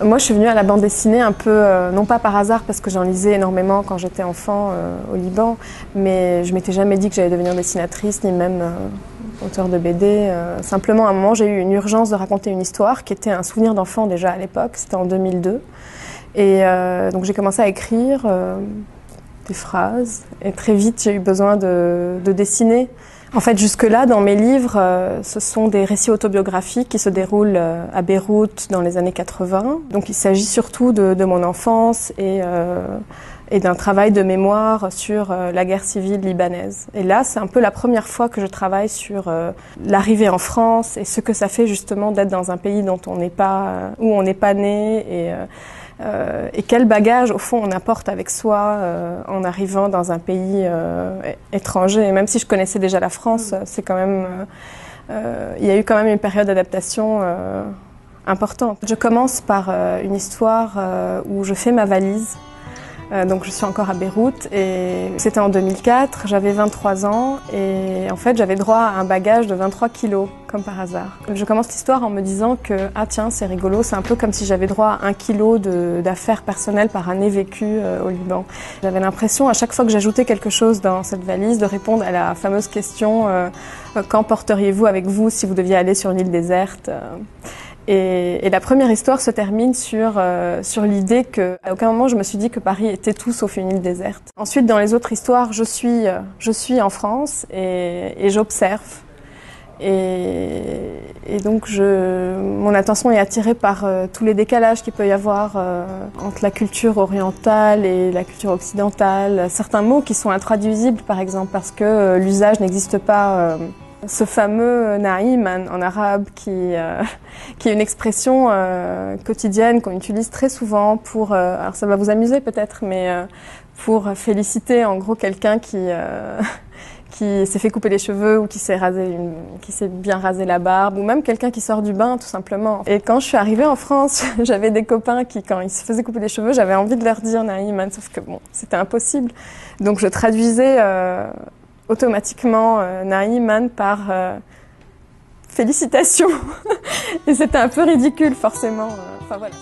Moi, je suis venue à la bande dessinée un peu, non pas par hasard, parce que j'en lisais énormément quand j'étais enfant au Liban, mais je m'étais jamais dit que j'allais devenir dessinatrice, ni même auteur de BD. Simplement, à un moment, j'ai eu une urgence de raconter une histoire qui était un souvenir d'enfant déjà à l'époque, c'était en 2002. Et donc j'ai commencé à écrire des phrases, et très vite j'ai eu besoin de dessiner. En fait, jusque-là, dans mes livres, ce sont des récits autobiographiques qui se déroulent à Beyrouth dans les années 80. Donc il s'agit surtout de mon enfance et d'un travail de mémoire sur la guerre civile libanaise. Et là, c'est un peu la première fois que je travaille sur l'arrivée en France et ce que ça fait justement d'être dans un pays dont on n'est pas, où on n'est pas né et quel bagage, au fond, on apporte avec soi en arrivant dans un pays étranger. Et même si je connaissais déjà la France, c'est quand même, il y a eu quand même une période d'adaptation importante. Je commence par une histoire où je fais ma valise. Donc je suis encore à Beyrouth et c'était en 2004, j'avais 23 ans et en fait j'avais droit à un bagage de 23 kilos, comme par hasard. Je commence l'histoire en me disant que ah tiens c'est rigolo, c'est un peu comme si j'avais droit à 1 kilo d'affaires personnelles par année vécue au Liban. J'avais l'impression à chaque fois que j'ajoutais quelque chose dans cette valise de répondre à la fameuse question quand porteriez-vous avec vous si vous deviez aller sur une île déserte Et la première histoire se termine sur l'idée qu'à aucun moment je me suis dit que Paris était tout sauf une île déserte. Ensuite, dans les autres histoires, je suis en France et j'observe. Et donc mon attention est attirée par tous les décalages qu'il peut y avoir entre la culture orientale et la culture occidentale. Certains mots qui sont intraduisibles, par exemple, parce que l'usage n'existe pas. Ce fameux naïm en arabe qui est une expression quotidienne qu'on utilise très souvent pour, alors ça va vous amuser peut-être, mais pour féliciter en gros quelqu'un qui s'est fait couper les cheveux ou qui s'est bien rasé la barbe, ou même quelqu'un qui sort du bain tout simplement. Et quand je suis arrivée en France, j'avais des copains qui, quand ils se faisaient couper les cheveux, j'avais envie de leur dire naïm, sauf que bon, c'était impossible. Donc je traduisais automatiquement Naïman par félicitations. Et c'était un peu ridicule forcément. Enfin voilà.